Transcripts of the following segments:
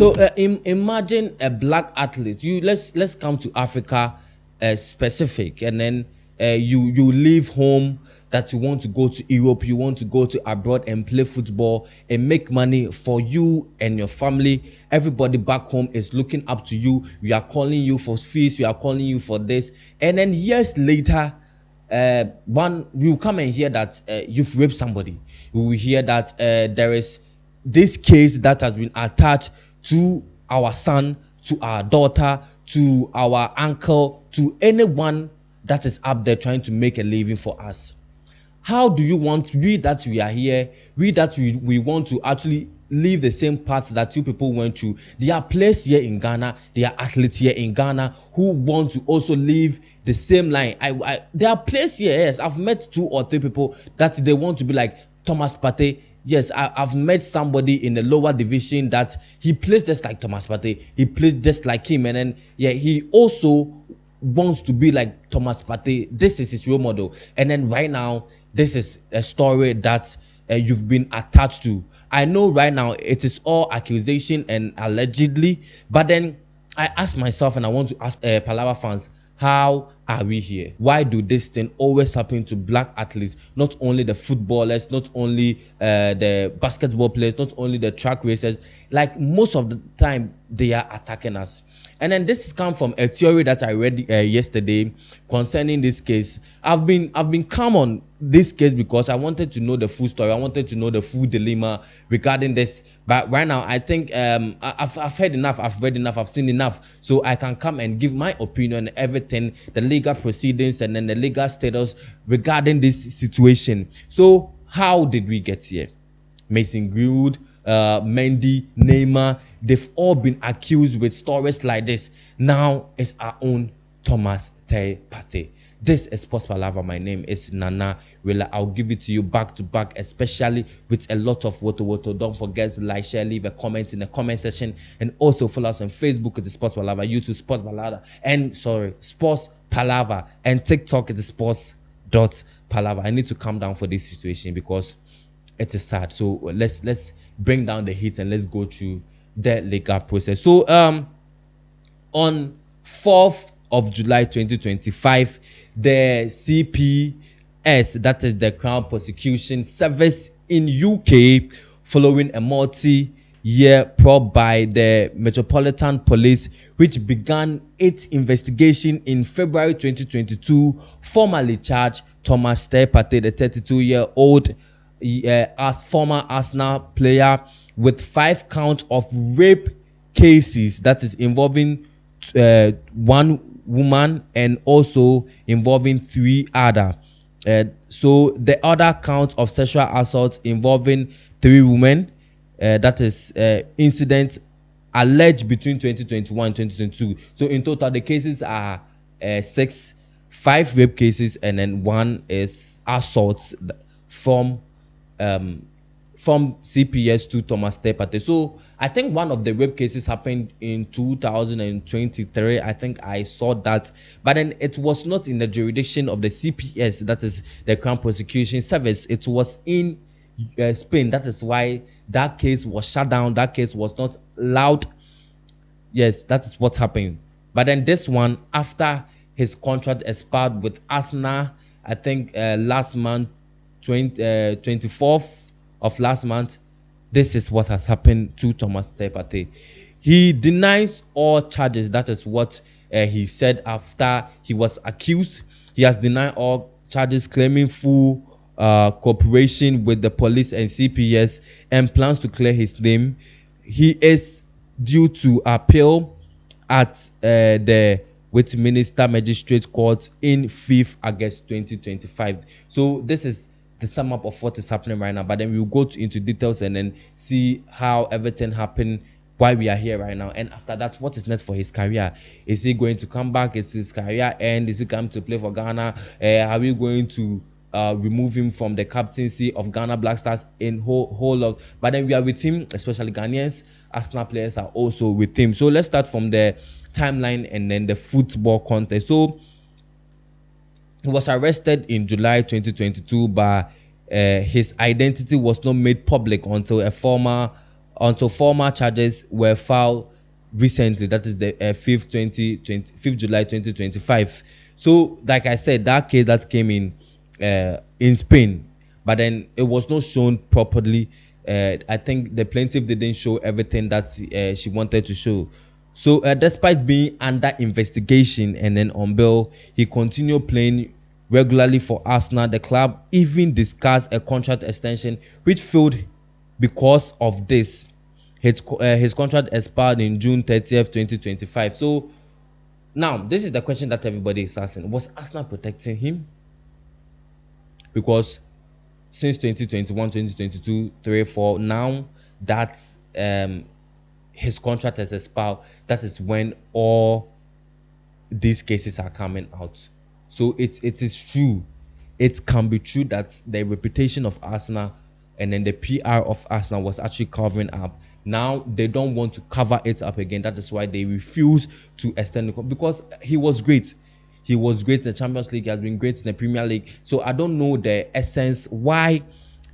So imagine a black athlete. Let's come to Africa, specific, and then you leave home that you want to go to Europe, you want to go to abroad and play football and make money for you and your family. Everybody back home is looking up to you. We are calling you for fees. We are calling you for this, and then years later, one we will come and hear that you've raped somebody. We will hear that there is this case that has been attached to our son, to our daughter, to our uncle, to anyone that is up there trying to make a living for us. How do you want we that we are here, we that we want to actually live the same path that you people went through? There are players here in Ghana, there are athletes here in Ghana who want to also live the same line. There are players here, yes, I've met 2 or 3 people that they want to be like Thomas Partey. Yes, I've met somebody in the lower division that he plays just like Thomas Partey. He plays just like him, and then he also wants to be like Thomas Partey. This is his role model. And then right now, this is a story that you've been attached to. I know right now it is all accusation and allegedly, but then I ask myself, and I want to ask Palava fans, how are we here? Why do this thing always happen to black athletes? Not only the footballers, not only the basketball players, not only the track racers. Like most of the time, they are attacking us. And then this comes from a theory that I read yesterday concerning this case. I've been calm on this case because I wanted to know the full story. I wanted to know the full dilemma regarding this. But right now, I think I've heard enough. I've read enough. I've seen enough. So I can come and give my opinion on everything, the legal proceedings, and then the legal status regarding this situation. So how did we get here? Mason Greenwood, Mendy, Neymar, they've all been accused with stories like this. Now it's our own Thomas Partey. This is Sports Palava. My name is Nana Willa. I'll give it to you back to back, especially with a lot of woto. Don't forget to like, share, leave a comment in the comment section, and also follow us on Facebook at the Sports Palava, YouTube Sports Palava, and Sports Palava, and TikTok at the Sports.Palava. I need to calm down for this situation because it is sad. So let's bring down the heat and let's go through the legal process. So on 4th of July 2025, the CPS, that is the Crown Prosecution Service in UK, following a multi-year probe by the Metropolitan Police, which began its investigation in February 2022, formally charged Thomas Partey, the 32-year-old as former Arsenal player, with 5 counts of rape cases, that is involving 1 woman and also involving 3 other. So the other count of sexual assault involving 3 women, that is incidents alleged between 2021 and 2022. So in total, the cases are 6, 5 rape cases, and then 1 is assault from CPS to Thomas Partey. So I think one of the rape cases happened in 2023. I think I saw that, but then it was not in the jurisdiction of the CPS, that is the Crown Prosecution Service. It was in Spain. That is why that case was shut down. That case was not allowed. Yes, that is what happened. But then this one, after his contract expired with Arsenal, I think last month, 24th of last month, this is what has happened to Thomas Partey. He denies all charges. That is what he said after he was accused. He has denied all charges, claiming full cooperation with the police and CPS, and plans to clear his name. He is due to appeal at the Westminster Magistrate Court in 5th August 2025. So this is the sum up of what is happening right now, but then we'll go into details and then see how everything happened, why we are here right now, and after that, what is next for his career. Is he going to come back? Is his career end? Is he coming to play for Ghana? Are we going to remove him from the captaincy of Ghana Black Stars in whole lot? But then we are with him, especially Ghanaians. Arsenal players are also with him. So let's start from the timeline and then the football context. So he was arrested in July 2022, but his identity was not made public until a former until formal charges were filed recently. That is the 5th July 2025. So, like I said, that case that came in Spain, but then it was not shown properly. I think the plaintiff didn't show everything that she wanted to show. So, despite being under investigation and then on bail, he continued playing regularly for Arsenal. The club even discussed a contract extension, which failed because of this. His contract expired in June 30th, 2025. So now this is the question that everybody is asking: was Arsenal protecting him? Because since 2021, 2022, 3, 4, now that his contract has expired, that is when all these cases are coming out. So it is true. It can be true that the reputation of Arsenal and then the PR of Arsenal was actually covering up. Now they don't want to cover it up again. That is why they refuse to extend the because he was great. He was great in the Champions League. He has been great in the Premier League. So I don't know the essence why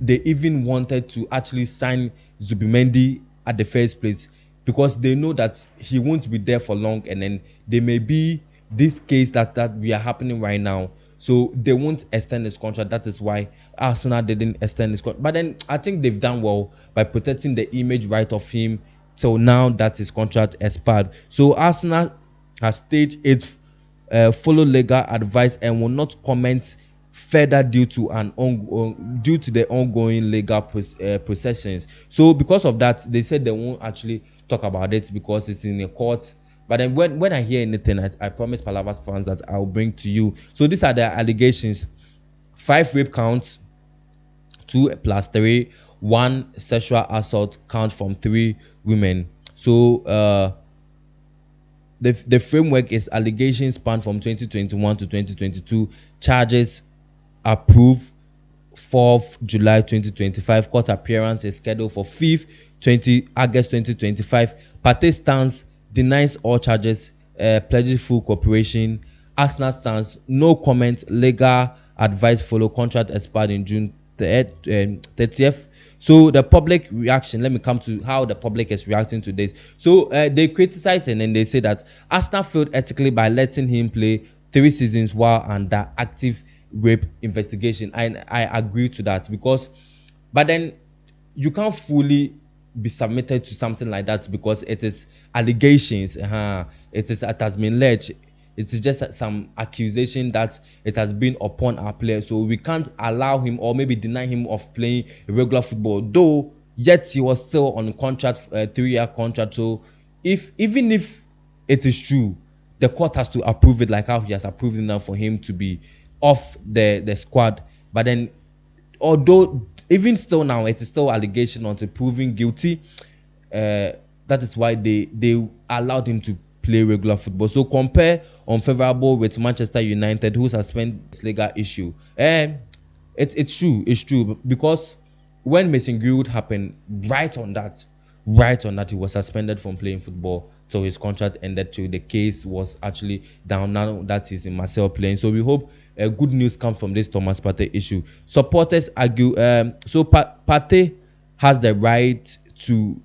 they even wanted to actually sign Zubimendi at the first place, because they know that he won't be there for long, and then there may be this case that we are happening right now. So they won't extend his contract. That is why Arsenal didn't extend his contract. But then I think they've done well by protecting the image right of him till now that his contract expired. So Arsenal has staged its follow legal advice and will not comment further due to the ongoing legal processions. So because of that, they said they won't actually talk about it because it's in a court. But then when I hear anything, I promise Palavas fans that I'll bring to you. So these are the allegations: 5 rape counts, 2 plus 3, 1 sexual assault count from 3 women. So the framework is allegations span from 2021 to 2022. Charges approved 4th July 2025. Court appearance is scheduled for 5th August 2025. Partey stands, denies all charges, pledges full cooperation. Arsenal stands, no comment, legal advice follow, contract expired in June 30th. So the public reaction, let me come to how the public is reacting to this. So they criticize and then they say that Arsenal failed ethically by letting him play 3 seasons while under active rape investigation. I agree to that, because but then you can't fully be submitted to something like that because it is allegations. It has been alleged. It is just some accusation that it has been upon our player. So we can't allow him or maybe deny him of playing regular football. Though yet he was still on contract, 3-year contract. So even if it is true, the court has to approve it, like how he has approved it now for him to be off the squad. But then, although even still now it is still allegation until proven guilty, that is why they allowed him to play regular football. So compare unfavorable with Manchester United, who suspend this legal issue. It's true because when Mason Greenwood happened, right on that he was suspended from playing football till his contract ended. Till the case was actually down. Now that he's in Marseille playing, so we hope good news comes from this Thomas Partey issue. Supporters argue so Partey has the right to,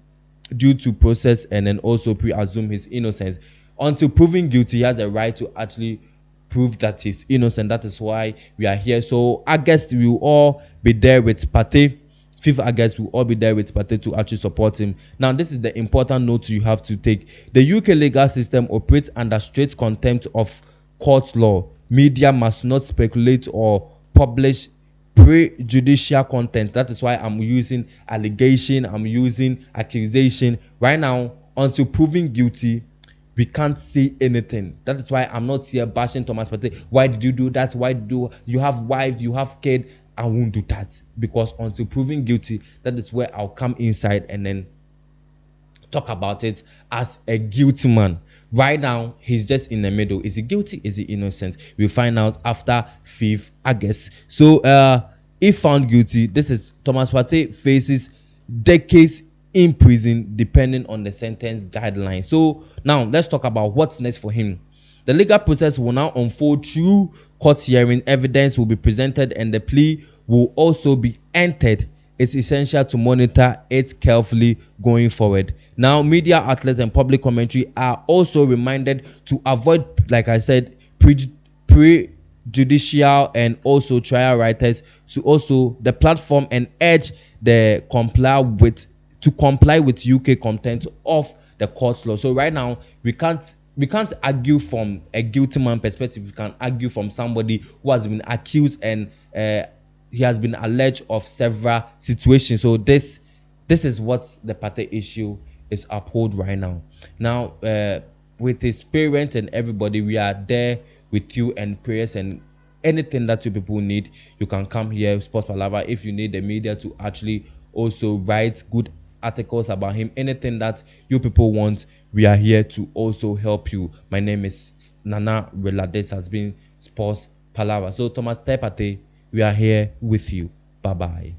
due to process, and then also pre-assume his innocence. Until proven guilty, he has the right to actually prove that he's innocent. That is why we are here. So August we will all be there with Partey. 5th August we will all be there with Partey to actually support him. Now this is the important note you have to take. The UK legal system operates under strict contempt of court law. Media must not speculate or publish prejudicial content. That is why I'm using allegation, I'm using accusation. Right now, until proven guilty, we can't say anything. That is why I'm not here bashing Thomas Partey. Why did you do that? Why do you have wife? You have kid? I won't do that, because until proven guilty, that is where I'll come inside and then talk about it as a guilty man. Right now, he's just in the middle. Is he guilty? Is he innocent? We'll find out after 5th August. So, if found guilty, this is Thomas Partey faces decades in prison depending on the sentence guidelines. So now let's talk about what's next for him. The legal process will now unfold through court hearing. Evidence will be presented and the plea will also be entered it's essential to monitor it carefully going forward. Now, media outlets and public commentary are also reminded to avoid, like I said, prejudicial and also trial writers to also the platform and urge the comply with UK content of the court law. So right now we can't argue from a guilty man perspective. We can argue from somebody who has been accused and he has been alleged of several situations. So this is what the Partey issue is uphold right now. Now, with his parents and everybody, we are there with you and prayers and anything that you people need. You can come here, Sports Palava. If you need the media to actually also write good articles about him, anything that you people want, we are here to also help you. My name is Nana Rela. This has been Sports Palava. So Thomas Tepate, we are here with you. Bye bye.